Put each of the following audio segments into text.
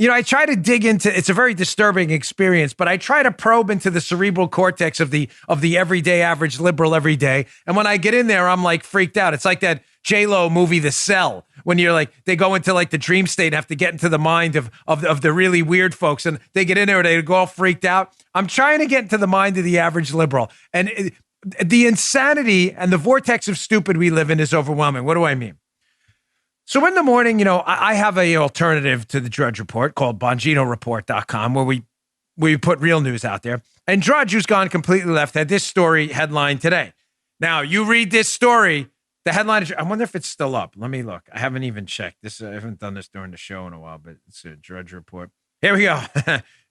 I try to dig into, it's a very disturbing experience, but I try to probe into the cerebral cortex of the everyday average liberal every day. And when I get in there, I'm like freaked out. It's like that J-Lo movie, The Cell, when you're like, they go into like the dream state and have to get into the mind of the really weird folks. And they get in there and they go all freaked out. I'm trying to get into the mind of the average liberal. And the insanity and the vortex of stupid we live in is overwhelming. What do I mean? So in the morning, I have a alternative to the Drudge Report called BonginoReport.com where we put real news out there. And Drudge, who's gone completely left, had this story headline today. Now, you read this story, the headline, I wonder if it's still up. Let me look. I haven't even checked this. I haven't done this during the show in a while, but it's a Drudge Report. Here we go.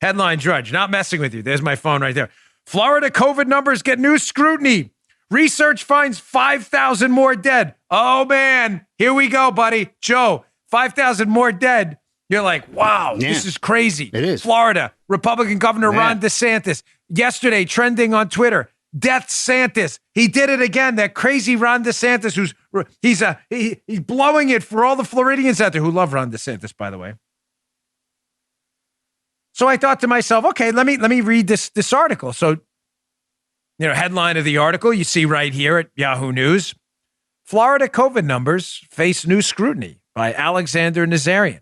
Headline Drudge, not messing with you. There's my phone right there. Florida COVID numbers get new scrutiny. Research finds 5,000 more dead. Oh, man. Here we go, buddy. Joe, 5,000 more dead. You're like, wow, This is crazy. It is. Florida, Republican Governor Ron DeSantis. Yesterday, trending on Twitter, Death Santis. He did it again. That crazy Ron DeSantis, he's blowing it for all the Floridians out there who love Ron DeSantis, by the way. So I thought to myself, okay, let me read this article. So, headline of the article you see right here at Yahoo News. Florida COVID numbers face new scrutiny by Alexander Nazarian.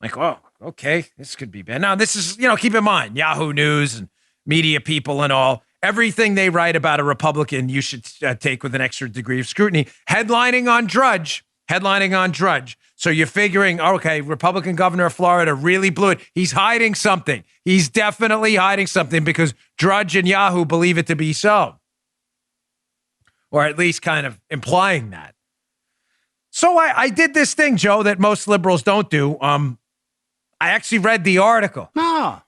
Like, oh, okay, this could be bad. Now, this is, keep in mind, Yahoo News and media people and all, everything they write about a Republican, you should take with an extra degree of scrutiny. Headlining on Drudge. So you're figuring, okay, Republican governor of Florida really blew it. He's hiding something. He's definitely hiding something because Drudge and Yahoo believe it to be so. Or at least kind of implying that. So I did this thing, Joe, that most liberals don't do. I actually read the article. Oh.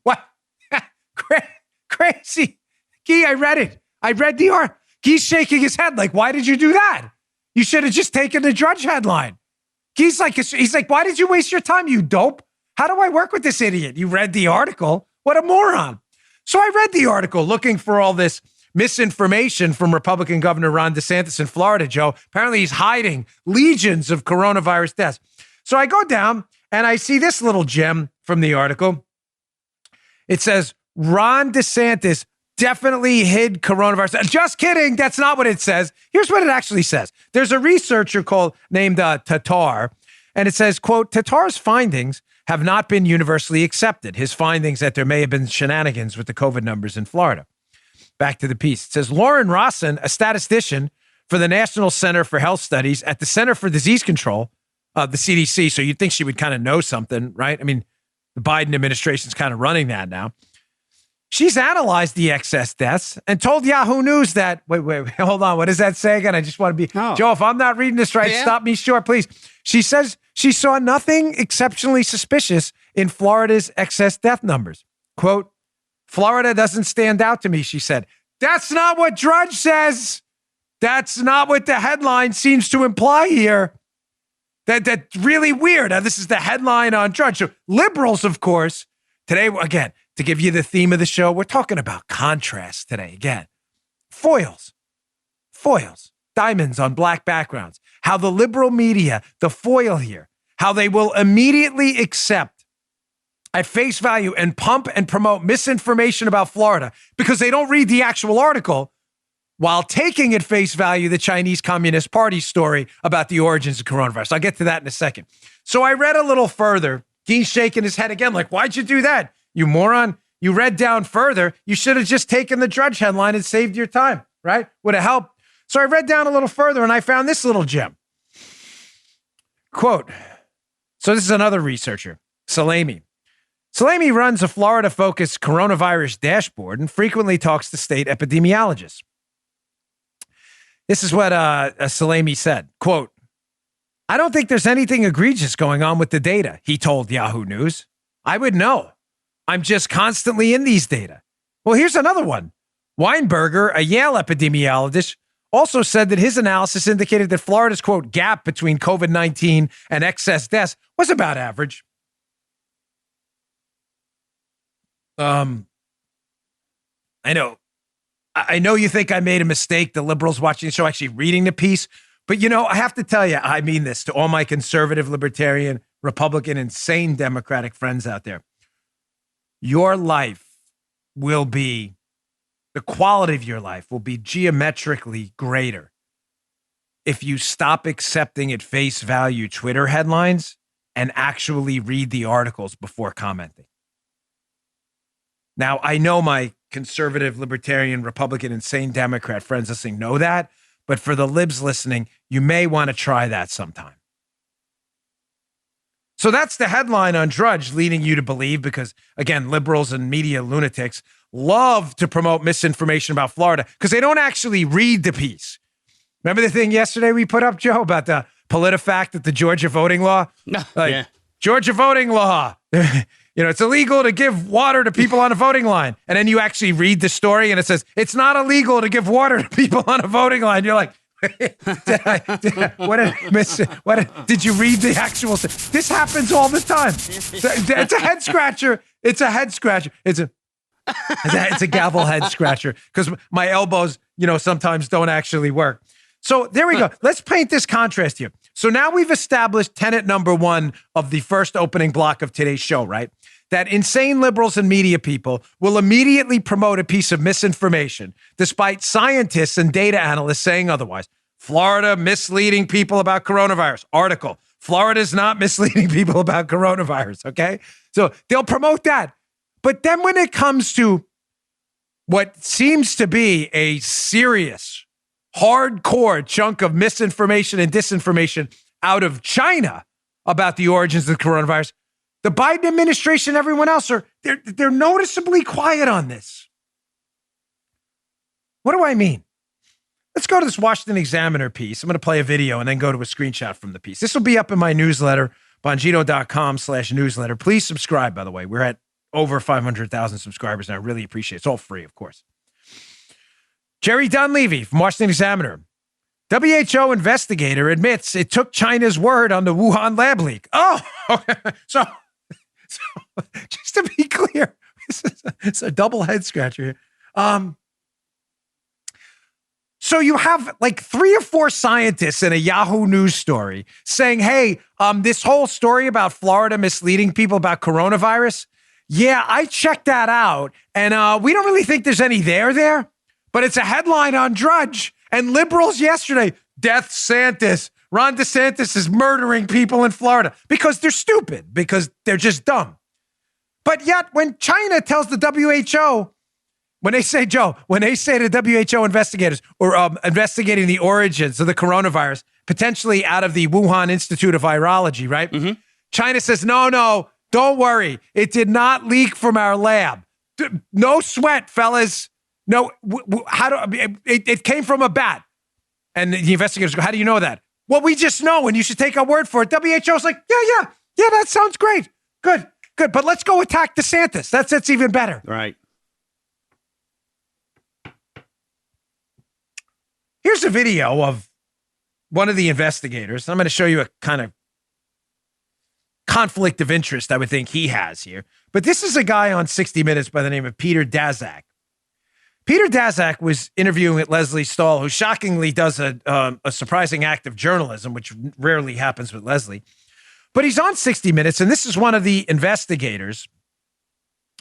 What? Crazy. Gee, I read it. I read the article. Guy's shaking his head like, why did you do that? You should have just taken the Drudge headline. He's like, why did you waste your time, you dope? How do I work with this idiot? You read the article? What a moron. So I read the article looking for all this misinformation from Republican Governor Ron DeSantis in Florida, Joe. Apparently he's hiding legions of coronavirus deaths. So I go down and I see this little gem from the article. It says, Ron DeSantis definitely hid coronavirus. Just kidding. That's not what it says. Here's what it actually says. There's a researcher named Tatar, and it says, quote, Tatar's findings have not been universally accepted. His findings that there may have been shenanigans with the COVID numbers in Florida. Back to the piece. It says, Lauren Rossin, a statistician for the National Center for Health Studies at the Center for Disease Control, the CDC. So you'd think she would kind of know something, right? I mean, the Biden administration's kind of running that now. She's analyzed the excess deaths and told Yahoo News that, wait, hold on. What does that say again? I just want to be, Joe, if I'm not reading this right, stop me short, please. She says she saw nothing exceptionally suspicious in Florida's excess death numbers. Quote, Florida doesn't stand out to me, she said. That's not what Drudge says. That's not what the headline seems to imply here. That's really weird. Now, this is the headline on Drudge. So liberals, of course, today, again, to give you the theme of the show, we're talking about contrast today. Again, foils, diamonds on black backgrounds. How the liberal media, the foil here, how they will immediately accept at face value and pump and promote misinformation about Florida because they don't read the actual article while taking at face value the Chinese Communist Party story about the origins of coronavirus. I'll get to that in a second. So I read a little further. He's shaking his head again like, why'd you do that? You moron. You read down further. You should have just taken the Drudge headline and saved your time, right? Would have helped. So I read down a little further and I found this little gem. Quote, so this is another researcher, Salemi. Salemi runs a Florida-focused coronavirus dashboard and frequently talks to state epidemiologists. This is what Salemi said. Quote, I don't think there's anything egregious going on with the data, he told Yahoo News. I would know. I'm just constantly in these data. Well, here's another one. Weinberger, a Yale epidemiologist, also said that his analysis indicated that Florida's, quote, gap between COVID-19 and excess deaths was about average. I know you think I made a mistake, the liberals watching the show, actually reading the piece. But, I have to tell you, I mean this to all my conservative, libertarian, Republican, insane Democratic friends out there. Your life will be, the quality of your life will be geometrically greater if you stop accepting at face value Twitter headlines and actually read the articles before commenting. Now, I know my conservative, libertarian, Republican, insane Democrat friends listening know that, but for the libs listening, you may want to try that sometime. So that's the headline on Drudge, leading you to believe, because, again, liberals and media lunatics love to promote misinformation about Florida because they don't actually read the piece. Remember the thing yesterday we put up, Joe, about the PolitiFact at the Georgia voting law? No, like, Georgia voting law. It's illegal to give water to people on a voting line. And then you actually read the story and it says, it's not illegal to give water to people on a voting line. You're like, did I miss it? Did you read the actual? This happens all the time. It's a head scratcher. It's a head scratcher. It's a gavel head scratcher because my elbows, sometimes don't actually work. So there we go. Let's paint this contrast here. So now we've established tenet number one of the first opening block of today's show, right? That insane liberals and media people will immediately promote a piece of misinformation, despite scientists and data analysts saying otherwise. Florida misleading people about coronavirus. Article. Florida's not misleading people about coronavirus, okay? So they'll promote that. But then when it comes to what seems to be a serious, hardcore chunk of misinformation and disinformation out of China about the origins of the coronavirus, the Biden administration and everyone else they're noticeably quiet on this. What do I mean? Let's go to this Washington Examiner piece. I'm going to play a video and then go to a screenshot from the piece. This will be up in my newsletter, bongino.com/newsletter. Please subscribe, by the way. We're at over 500,000 subscribers, and I really appreciate it. It's all free, of course. Jerry Dunleavy from Washington Examiner. WHO investigator admits it took China's word on the Wuhan lab leak. Oh, okay. So just to be clear, it's a double head scratcher here. So you have like 3 or 4 scientists in a Yahoo News story saying, hey, this whole story about Florida misleading people about coronavirus, yeah, I checked that out, and we don't really think there's any there. But it's a headline on Drudge. And liberals yesterday, Death Santis. Ron DeSantis is murdering people in Florida because they're stupid, because they're just dumb. But yet when China tells the WHO, when they say to WHO investigators or investigating the origins of the coronavirus, potentially out of the Wuhan Institute of Virology, right? Mm-hmm. China says, no, don't worry. It did not leak from our lab. No sweat, fellas. No, it came from a bat. And the investigators go, how do you know that? Well, we just know, and you should take our word for it. WHO's like, yeah, that sounds great. Good. But let's go attack DeSantis. That's even better. Right. Here's a video of one of the investigators. I'm going to show you a kind of conflict of interest I would think he has here. But this is a guy on 60 Minutes by the name of Peter Daszak. Peter Daszak was interviewing with Leslie Stahl, who shockingly does a surprising act of journalism, which rarely happens with Leslie. But he's on 60 Minutes, and this is one of the investigators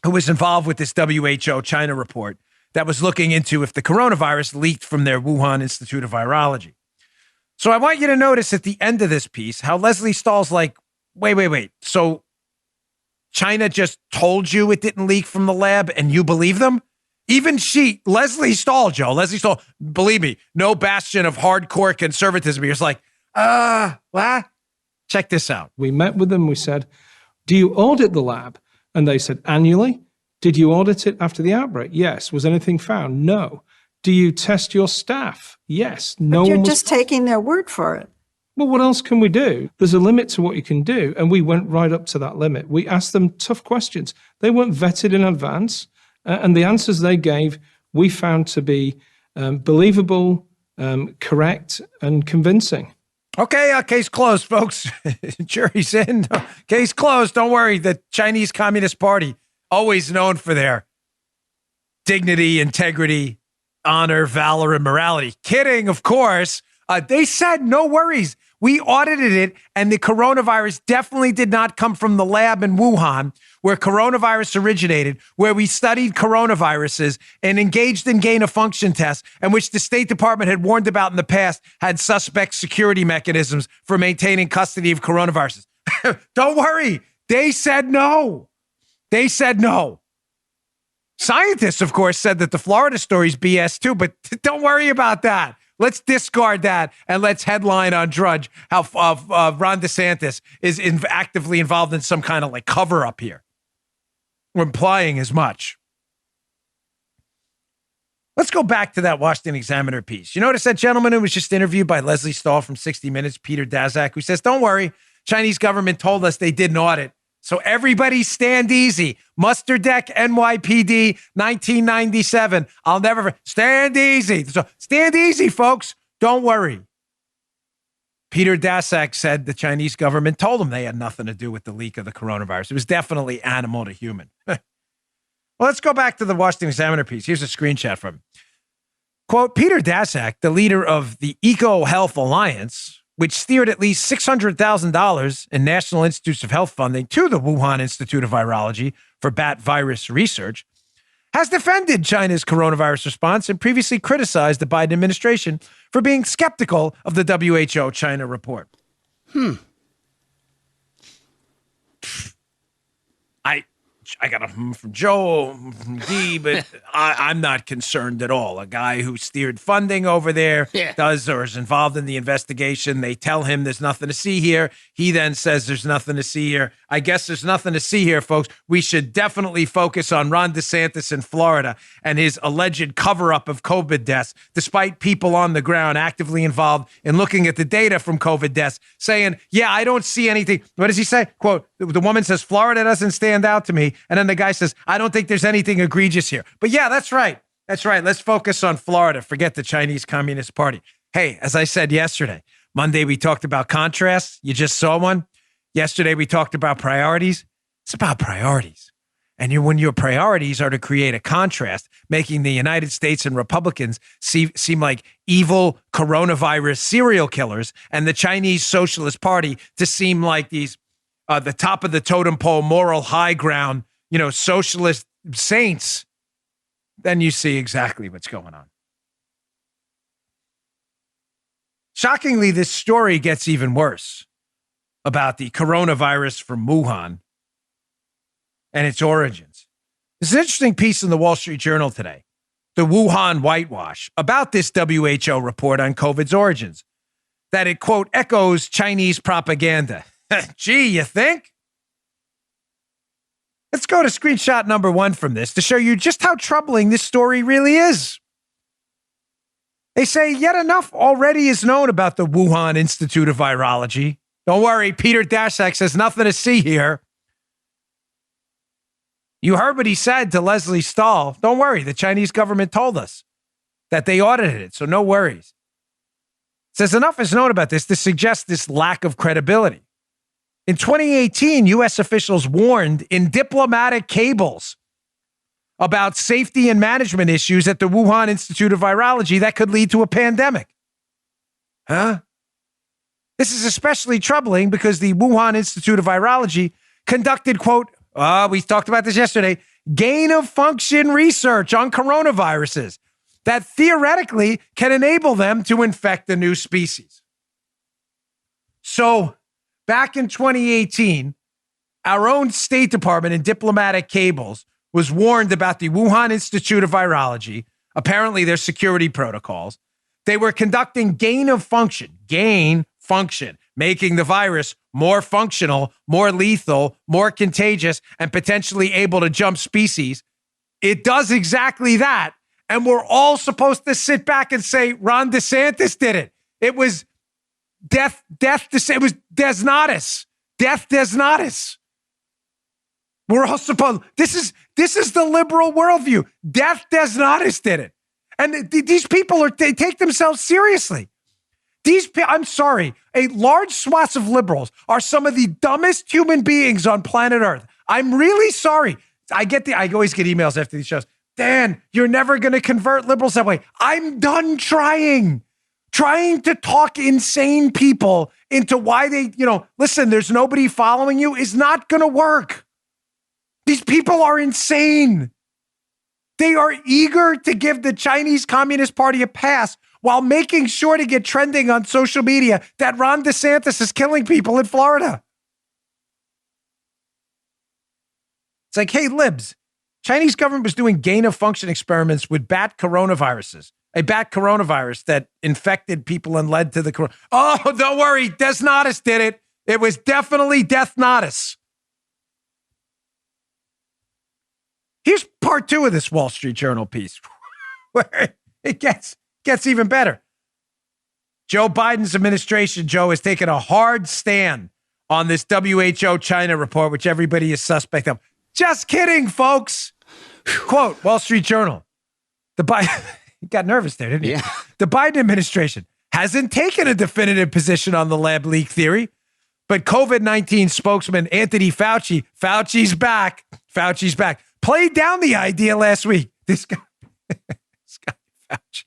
who was involved with this WHO China report that was looking into if the coronavirus leaked from their Wuhan Institute of Virology. So I want you to notice at the end of this piece how Leslie Stahl's like, wait. So China just told you it didn't leak from the lab and you believe them? Even Leslie Stahl, believe me, no bastion of hardcore conservatism. He was like, what? Check this out. We met with them. We said, do you audit the lab? And they said, annually. Did you audit it after the outbreak? Yes. Was anything found? No. Do you test your staff? Yes. No. But you're just taking their word for it. Well, what else can we do? There's a limit to what you can do. And we went right up to that limit. We asked them tough questions. They weren't vetted in advance. And the answers they gave, we found to be believable, correct, and convincing. Okay, case closed, folks. Jury's in. Case closed. Don't worry. The Chinese Communist Party, always known for their dignity, integrity, honor, valor, and morality. Kidding, of course. They said, no worries. We audited it, and the coronavirus definitely did not come from the lab in Wuhan, where coronavirus originated, where we studied coronaviruses and engaged in gain-of-function tests, and which the State Department had warned about in the past had suspect security mechanisms for maintaining custody of coronaviruses. Don't worry. They said no. They said no. Scientists, of course, said that the Florida story's BS too, but don't worry about that. Let's discard that and let's headline on Drudge how Ron DeSantis is actively involved in some kind of like cover up here. We're implying as much. Let's go back to that Washington Examiner piece. You notice that gentleman who was just interviewed by Leslie Stahl from 60 Minutes, Peter Daszak, who says, don't worry, Chinese government told us they did an audit. So everybody stand easy. Muster Deck NYPD 1997. I'll never stand easy. So stand easy, folks. Don't worry. Peter Daszak said the Chinese government told them they had nothing to do with the leak of the coronavirus. It was definitely animal to human. Well, let's go back to the Washington Examiner piece. Here's a screenshot from him. Quote, Peter Daszak, the leader of the Eco Health Alliance, which steered at least $600,000 in National Institutes of Health funding to the Wuhan Institute of Virology for bat virus research, has defended China's coronavirus response and previously criticized the Biden administration for being skeptical of the WHO China report. I got a from Joe, from Dee, but I'm not concerned at all. A guy who steered funding over there does or is involved in the investigation. They tell him there's nothing to see here. He then says there's nothing to see here. I guess there's nothing to see here, folks. We should definitely focus on Ron DeSantis in Florida and his alleged cover-up of COVID deaths, despite people on the ground actively involved in looking at the data from COVID deaths, saying, yeah, I don't see anything. What does he say? Quote, the woman says, Florida doesn't stand out to me. And then the guy says, I don't think there's anything egregious here. But yeah, that's right. That's right. Let's focus on Florida. Forget the Chinese Communist Party. Hey, as I said yesterday, Monday we talked about contrasts. You just saw one. Yesterday we talked about priorities. It's about priorities. And when your priorities are to create a contrast, making the United States and Republicans seem like evil coronavirus serial killers and the Chinese Socialist Party to seem like these the top of the totem pole moral high ground, socialist saints, then you see exactly what's going on. Shockingly, this story gets even worse about the coronavirus from Wuhan and its origins. There's an interesting piece in the Wall Street Journal today, the Wuhan whitewash, about this WHO report on COVID's origins, that it, quote, echoes Chinese propaganda. Gee, you think? Let's go to screenshot number 1 from this to show you just how troubling this story really is. They say yet enough already is known about the Wuhan Institute of Virology. Don't worry, Peter Daszak says nothing to see here. You heard what he said to Leslie Stahl. Don't worry, the Chinese government told us that they audited it, so no worries. Says enough is known about this to suggest this lack of credibility. In 2018, U.S. officials warned in diplomatic cables about safety and management issues at the Wuhan Institute of Virology that could lead to a pandemic. Huh? This is especially troubling because the Wuhan Institute of Virology conducted, quote, we talked about this yesterday, gain-of-function research on coronaviruses that theoretically can enable them to infect a new species. So, back in 2018, our own State Department in diplomatic cables was warned about the Wuhan Institute of Virology, apparently their security protocols. They were conducting gain function, making the virus more functional, more lethal, more contagious, and potentially able to jump species. It does exactly that. And we're all supposed to sit back and say, Ron DeSantis did it. It was it was Desnatus. Death Desnatus. We're all supposed, this is the liberal worldview. Death Desnatus did it. And these people they take themselves seriously. I'm sorry, a large swath of liberals are some of the dumbest human beings on planet Earth. I'm really sorry. I always get emails after these shows. Dan, you're never going to convert liberals that way. I'm done trying. Trying to talk insane people into why they, listen, there's nobody following you is not going to work. These people are insane. They are eager to give the Chinese Communist Party a pass while making sure to get trending on social media that Ron DeSantis is killing people in Florida. It's like, hey, libs, Chinese government was doing gain-of-function experiments with bat coronaviruses, a bat coronavirus that infected people and led to the corona. Oh, don't worry, Des Nodis did it. It was definitely Death Nodis. Here's part 2 of this Wall Street Journal piece, where it gets even better. Joe Biden's administration, Joe, has taken a hard stand on this WHO China report, which everybody is suspect of. Just kidding, folks. Quote, Wall Street Journal. He got nervous there, didn't he? Yeah. The Biden administration hasn't taken a definitive position on the lab leak theory, but COVID-19 spokesman Anthony Fauci's back, played down the idea last week. This guy Fauci.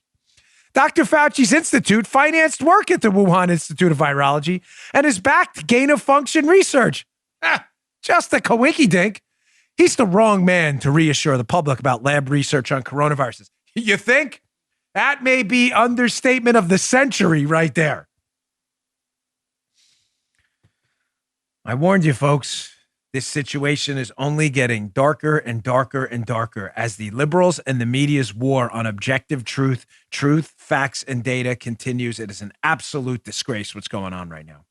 Dr. Fauci's institute financed work at the Wuhan Institute of Virology and has backed gain-of-function research. Just a coinky-dink. He's the wrong man to reassure the public about lab research on coronaviruses. You think? That may be understatement of the century right there. I warned you, folks. This situation is only getting darker and darker and darker as the liberals and the media's war on objective truth, facts, and data continues. It is an absolute disgrace what's going on right now.